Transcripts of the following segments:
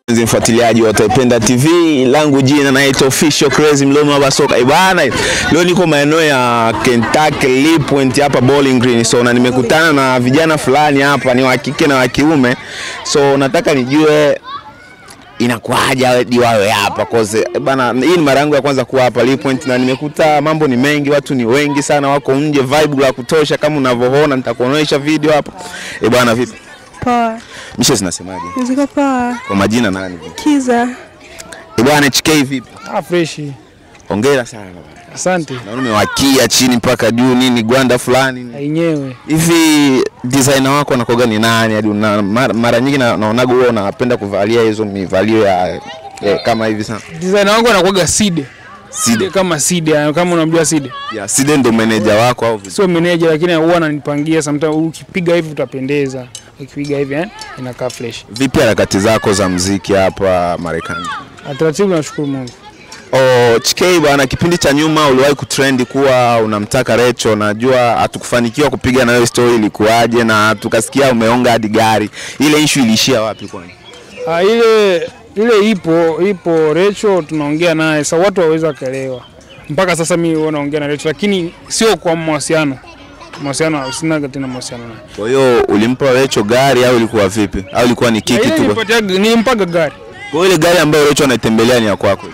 Mfuatiliaji wa Taipenda TV, langu jina naitwa Official Crazy Mlomo wa soka. Ibana, leo niko maeneo ya Kentucky Lee Point hapa Bowling Green. So na nimekutana na vijana fulani hapa, ni wa kike na wa kiume. So nataka nijue inakuaje hadi wawe hapa cause bana, hii ni mara yangu ya kwanza kuwa hapa Lee Point na nimekuta mambo ni mengi, watu ni wengi sana, wako nje, vibe la kutosha kama unavyoona. Nitakuonyesha video hapa. Bana, vipi? Poa. Misha zinasemaje? Nziko poa. Kwa majina nani? Kiza. Bwana HK vipi? Fresh. Hongera sana. Asante. Na umewakia chini mpaka juu nini gwanda fulani. Yenyewe. Hivi designer wako anakoga ni nani? Hadi mara nyingi naonaga wewe unapenda kuvalia hizo mivalio ya kama hivi sana. Designer wangu anakoga Side. Side kama Side, kama unamjua Side. Yeah, Side ndo manager wako au vipi? Sio manager, lakini huwa ananipangia sometimes, ukipiga hivi utapendeza. Ukipiga hivi inakaa fresh. Vipi harakati zako za muziki hapa Marekani? Ataratibu, nashukuru Mungu. HK bwana, kipindi cha nyuma uliwahi kutrend kuwa unamtaka Rachel. Najua hatukufanikiwa kupiga na wewe story, ilikuaje? Na tukasikia umeonga hadi gari. Ile issue ilishia wapi kwani? Ile ipo Rachel, tunaongea naye. Sasa watu waweza kaelewa. Mpaka sasa mimi naongea na Rachel, lakini sio kwa mahusiano. Mahusiano sina tena mahusiano naye. Kwa hiyo ulimpa Rachel gari au ilikuwa vipi? Au ilikuwa ni kiki tu? Nilimpaga gari. Kwa ile gari ambayo Rachel anaitembelea ni ya kwako?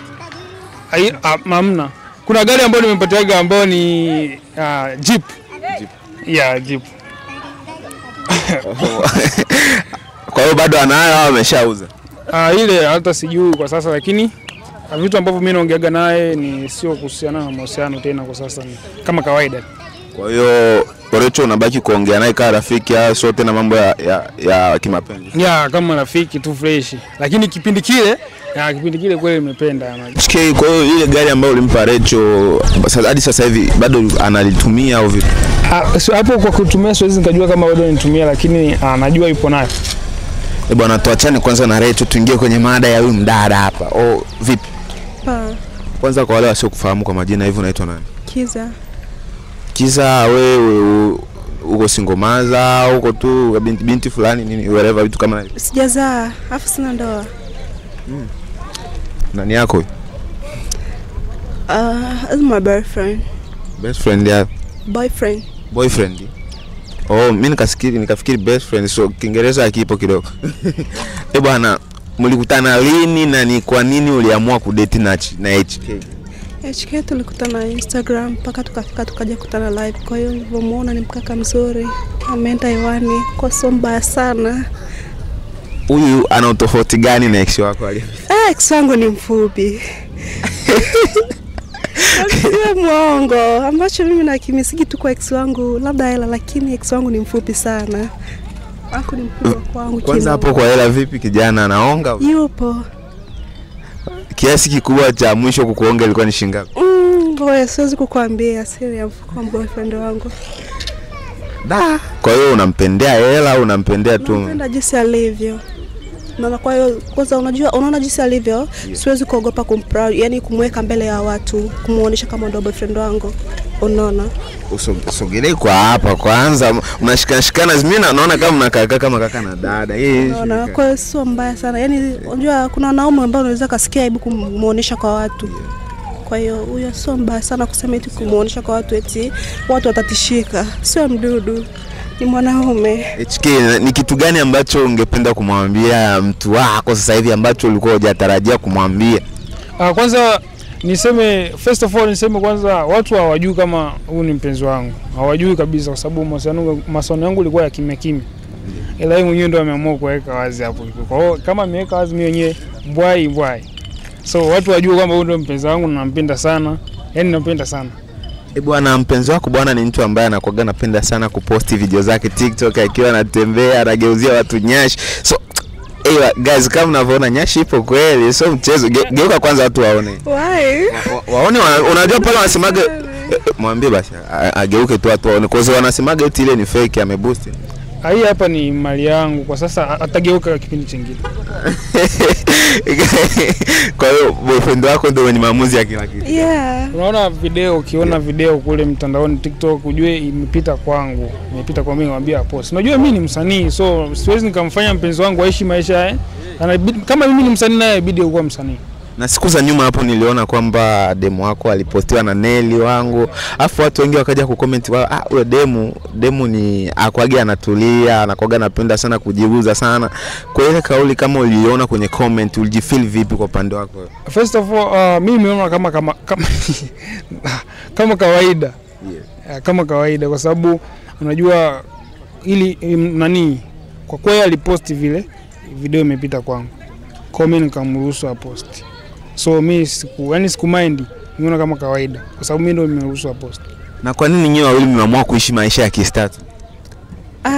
Hamna. Kuna gari ambayo nimepatiaga ambayo ni Jeep. Yeah, Jeep. Kwa hiyo bado anayo au ameshauza? Ile hata sijui kwa sasa, lakini vitu ambavyo mimi naongeaga naye ni sio kuhusiana na mahusiano tena kwa sasa, ni kama kawaida. Kwa hiyo Rachel unabaki kuongea naye kama rafiki, sio tena mambo ya kimapenzi? Yeah, kama rafiki tu fresh. Lakini kipindi kile kweli nimependa. Kwa hiyo ile gari ambayo ulimpa Rachel hadi sasa hivi bado analitumia au vipi? Hapo kwa kutumia siwezi nikajua kama bado anatumia, lakini najua yupo nayo. Bwana, tuachane kwanza na Rachel, tuingie kwenye mada ya huyu mdada hapa. Vipi? Kwanza kwa wale wasiokufahamu kwa majina, hivi unaitwa nani? Kiza. Kiza, wewe uko single mother, uko tu binti fulani nini whatever vitu kama hivyo? Sijazaa, afu sina ndoa. Nani yako huyo? Is my boyfriend. Best friend ya? Boyfriend. Mimi nikafikiri best friend, so Kiingereza hakipo kidogo. Bwana, mlikutana lini na ni kwa nini uliamua kudate na HK? HK tulikutana Instagram mpaka tukafika tukaja kukutana live. Kwa hiyo nilipomuona ni mkaka mzuri, ameenda hewani kwa somba sana. Huyu ana tofauti gani na ex wako ali? Ex wangu ni mfupi. Sio muongo, ambacho mimi na kimisiki tu kwa ex wangu labda hela, lakini ex wangu ni mfupi sana. Ako ni mkubwa kwangu. Kwanza hapo kwa hela vipi, kijana anaonga? Yupo. Kiasi kikubwa cha mwisho kukuonga ilikuwa ni shilingi ngapi? Wewe siwezi kukuambia siri ya kwa boyfriend wangu. Kwa hiyo unampendea hela au unampendea tu? Nampenda jinsi alivyo. Na kwa hiyo kwanza unaona jinsi alivyo, yeah. Siwezi kuogopa yani kumweka mbele ya watu, kumuonesha kama ndo boyfriend wangu. Unaona? Usogelee kwa hapa kwanza, mnashikana mimi naona kama mnakaa kama kaka na dada. Unaona, kwa hiyo sio mbaya sana. Yani unajua kuna wanaume ambao unaweza kasikia aibu kumuonesha kwa watu. Yeah. Kwa hiyo huyo sio mbaya sana kusema eti kumuonesha kwa watu eti watu watatishika. Sio mdudu, ni mwanaume. HK, ni kitu gani ambacho ungependa kumwambia mtu wako sasa hivi ambacho ulikuwa hujatarajia kumwambia? Kwanza niseme kwanza watu hawajui kama huyu ni mpenzi wangu. Hawajui kabisa kwa sababu masono yangu ilikuwa ya kimya. Ila yeye mwenyewe ndo ameamua kuweka wazi hapo. Kwa hiyo kama ameweka wazi mimi mwenyewe mbwai. So watu wajue kwamba huyu ndo mpenzi wangu na nampenda sana. Yaani nampenda sana. Bwana, mpenzi wako bwana ni mtu ambaye anakuaga napenda sana kuposti video zake TikTok akiwa anatembea, anageuzia watu nyashi. So guys, kama mnavyoona nyashi ipo kweli, so mchezo. Geuka kwanza watu waone. Why? Waone, unajua pale wanasemaga mwambie basi ageuke tu watu waone. Kwa sababu wanasemaga eti ile ni fake, ameboost. Hii hapa ni mali yangu, kwa sasa atageuka kipindi kingine. Kwa hiyo boyfriend wako ndio ni maamuzi ya kila kitu. Yeah. Unaona video, ukiona video kule mtandaoni TikTok ujue imepita kwangu. Imepita kwa mimi, naambia post. Unajua mimi ni msanii, so siwezi nikamfanya mpenzi wangu aishi maisha Kama mimi ni msanii naye ibidi kuwa msanii. Na siku za nyuma hapo niliona kwamba demo wako alipostiwa na Nelly wangu. Afu watu wengi wakaja kucomment huyo demo ni akwage anatulia, anakuaga anapenda sana kujibuza sana. Kwa ile kauli kama uliona kwenye comment ulijifeel vipi kwa upande wako? First of all, mimi nimeona kama kawaida. Yeah. Kama kawaida kwa sababu unajua ili nani kwa kweli aliposti vile video imepita kwangu. Kwa mimi nikamruhusu aposti. So mimi siku mind niona kama kawaida kwa sababu mimi ndio nimeruhusu aposti. Na kwa nini nyinyi wawili mmeamua kuishi maisha ya kistatu?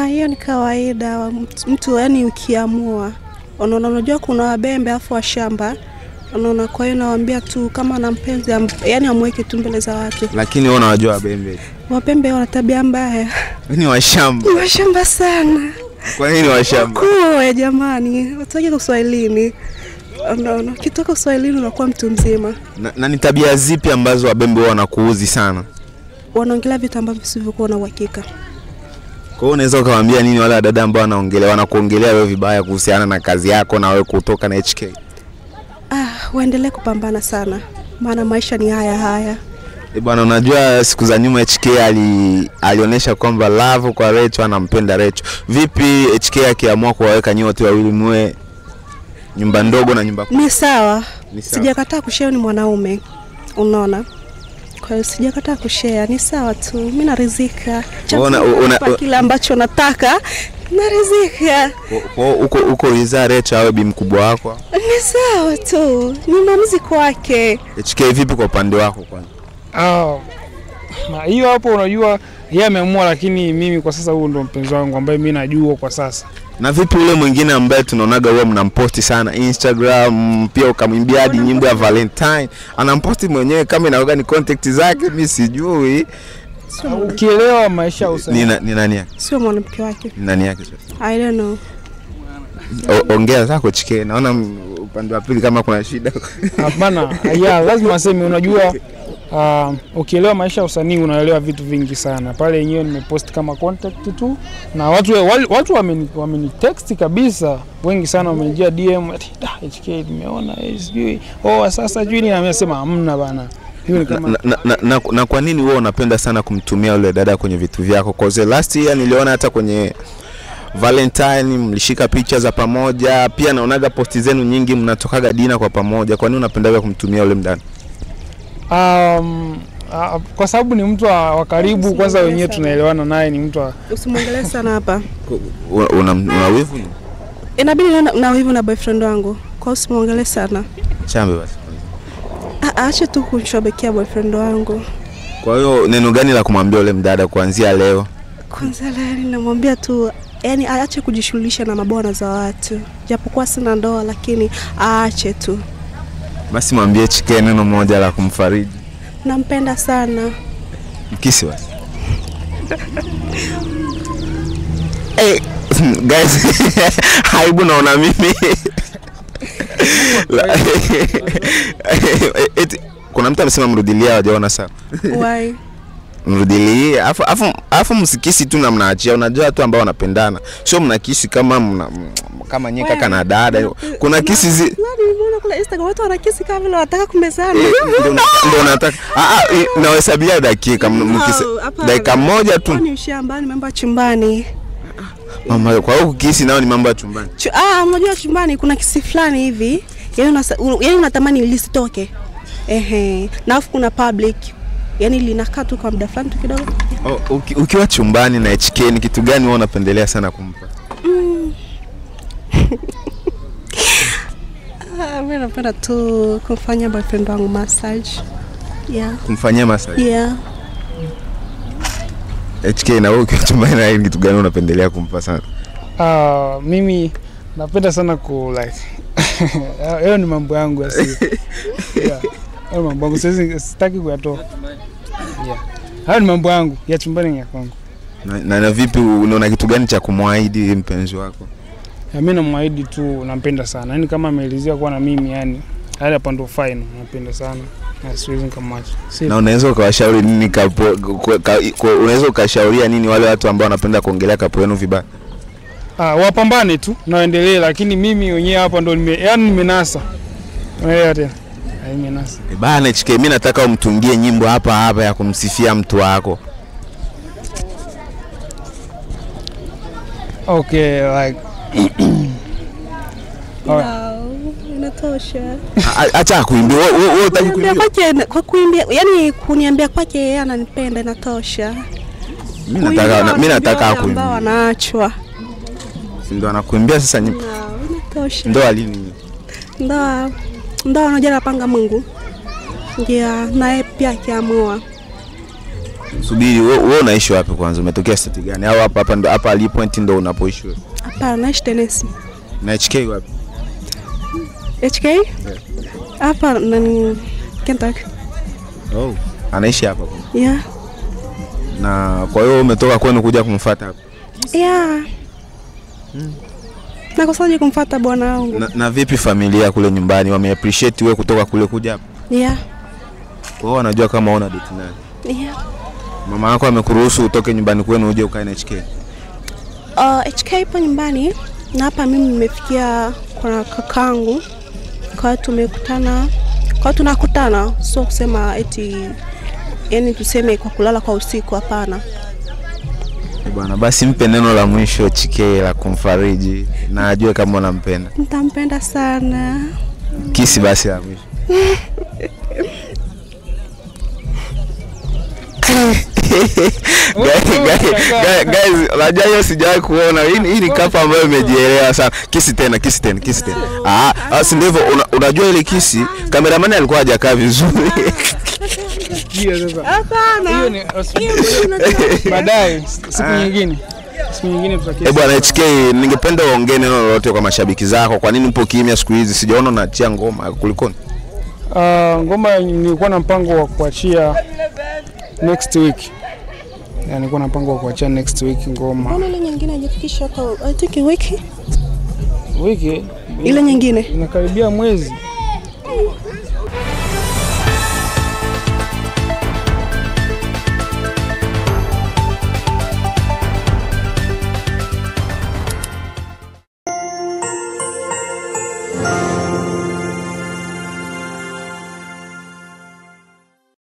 Hiyo ni kawaida mtu yani ukiamua. Unajua kuna wabembe afu wa shamba. Unaona, kwa hiyo nawaambia tu kama na mpenzi yani amweke tu mbele za watu. Lakini wewe unawajua wabembe? Wabembe wana tabia mbaya. Ni washamba. Ni washamba sana. Kwa nini washamba? Kwa jamani, watoke Kiswahilini. No, kitoka Kiswahilini unakuwa mtu mzima. Na ni tabia zipi ambazo wabembe wanakuuzi sana? Wanaongelea vitu ambavyo visivyokuwa na uhakika. Kwa hiyo unaweza ukawaambia nini wale dada ambao wanakuongelea wewe vibaya kuhusiana na kazi yako na wewe kutoka na HK? Waendelee kupambana sana. Maana maisha ni haya. Bwana, unajua siku za nyuma HK alionyesha kwamba love kwa Recho, anampenda Recho. Vipi HK akiamua kuwaweka nyote wawili mwe nyumba ndogo na nyumba kubwa? Ni sawa. Sijakataa kushare, ni mwanaume. Unaona? Kwa hiyo sijakataa kushare, ni sawa tu. Mimi naridhika. Kila ambacho nataka naridhika. Uko rizaa Recho awe bi mkubwa wako? Ni sawa tu. Ni maamuzi kwake. HK vipi kwa upande wako kwanza? Na hiyo hapo unajua yeye ameamua, lakini mimi kwa sasa huo ndo mpenzi wangu ambaye mimi najua kwa sasa. Na vipi ule mwingine ambaye tunaonaga wewe mnamposti sana Instagram, pia ukamwimbia hadi nyimbo ya Valentine, anamposti mwenyewe kama inaoga ni contact zake, mimi sijui. Ukielewa maisha usanii. Ni nani yake? Sio mwanamke wake. Nani yake sasa? I don't know. Ongea zako chike, naona upande wa pili kama kuna shida. Hapana, lazima aseme unajua ukielewa maisha usanii unaelewa vitu vingi sana. Pale yenyewe nimepost kama contact tu na watu wamenitext kabisa. Wengi sana wamenijia DM HK nimeona sijui. Sasa juu na amesema hamna bana. Hiyo ni kama na kwa nini wewe unapenda sana kumtumia yule dada kwenye vitu vyako? Cause last year niliona hata kwenye Valentine mlishika picha za pamoja, pia naonaga posti zenu nyingi mnatokaga dina kwa pamoja. Kwa nini unapendaga kumtumia yule mdada? Kwa sababu ni mtu wa karibu, kwanza wenyewe tunaelewana naye, ni mtu Usimuongelee sana hapa. Una wivu ni? Inabidi na wivu na boyfriend wangu. Kwa usimuongelee sana. Chambe basi. Acha tu kumshabikia boyfriend wangu. Kwa hiyo neno gani la kumwambia yule mdada kuanzia leo? Kwanza leo ninamwambia tu yani aache kujishughulisha na mabwana za watu. Japokuwa sina ndoa lakini aache tu. Basi mwambie HK neno moja la kumfariji. Nampenda sana. Mkisi basi. Guys, haibu naona mimi. Kuna mtu amesema mrudilia wajaona sawa. Why? Mrudilie afu msikisi tu na mnaachia. Unajua watu ambao wanapendana sio mnakisi kama nyeka kana dada. Kuna kisi nani umeona kula Instagram watu wanakisi kama vile wanataka kumezana. Ndio nataka nawahesabia dakika mkisi dakika moja tu. Ni shambani mambo ya chumbani. Mama, kwa hiyo kisi nao ni mambo ya chumbani. Unajua chumbani kuna kisi fulani hivi. Yaani unatamani lisitoke. Na afu kuna public. Yaani linakaa tu kwa muda fulani tu kidogo. Ukiwa chumbani na HK ni kitu gani wewe unapendelea sana kumpa? Mimi napenda tu kumfanyia boyfriend wangu massage. Yeah. Kumfanyia massage? Yeah. HK na wewe ukiwa chumbani na kitu gani unapendelea kumpa sana? Mimi napenda sana hiyo ni mambo yangu asili. Yeah. Hayo mambo yangu sitaki kuyatoa. Yeah. Hayo ni mambo yangu ya chumbani ya kwangu. Na vipi unaona kitu gani cha kumwaahidi mpenzi wako? Mimi namwaahidi tu nampenda sana. Yaani kama ameelezea kuwa na mimi yani hali hapa ndo fine, nampenda sana. Na siwezi nikamwacha. Na unaweza ukawashauri nini unaweza ukashauria nini wale watu ambao wanapenda kuongelea kapo yenu vibaya? wapambane tu na waendelee, lakini mimi wenyewe hapa ndo nimenasa. Unaelewa tena? Nimenasa. Bana HK, mimi nataka umtungie nyimbo hapa ya kumsifia mtu wako. Okay, like inatosha. Acha kuimbia. Wewe unataka kuimbia? Kwa kuimbia, yani kuniambia kwake yeye ananipenda inatosha. Mimi nataka kuimbia. Ambao wanaachwa. Ndio anakuimbia sasa nyimbo. Inatosha. Ndoa lini? Ndoa unajua napanga Mungu. Ndio naye pia akiamua. Subiri, wewe unaishi wapi kwanza? Umetokea state gani? Au hapa Ali Point ndio unapoishi wewe? Hapa naishi Tennessee. Na HK wapi? HK? Hapa nani Kentucky. Oh, anaishi hapa. Yeah. Na kwa hiyo umetoka kwenu kuja kumfuata hapa? Yeah. Na kusaje kumfuata bwana wangu. Na vipi familia kule nyumbani wame appreciate wewe kutoka kule kuja hapa? Yeah. Wao wanajua kama una date nani? Yeah. Mama yako amekuruhusu utoke nyumbani kwenu uje ukae na HK? HK ipo nyumbani na hapa mimi nimefikia kwa kakangu. Kwa tumekutana, kwa tunakutana, sio kusema eti yani tuseme kwa kulala kwa usiku, hapana. Bwana basi mpe neno la mwisho HK la kumfariji na ajue kama unampenda. Nitampenda sana. Kisi basi la mwisho. Guys, unajua hiyo sijawahi kuona. Hii ni kapa ambayo imejielewa sana. Kisi tena. Si ndivyo? Unajua ile kisi, cameraman alikuwa hajakaa vizuri. Hapana. Hiyo ni baadaye siku nyingine. Bwana HK, ningependa uongee neno lolote kwa mashabiki zako. Kwa nini upo kimya siku hizi? Sijaona unaachia ngoma kulikoni? Ngoma nilikuwa na mpango wa kuachia next week. Yani nilikuwa na mpango wa kuachia next week ngoma. Mbona ile nyingine haijafikisha kwa I think wiki ile nyingine inakaribia mwezi.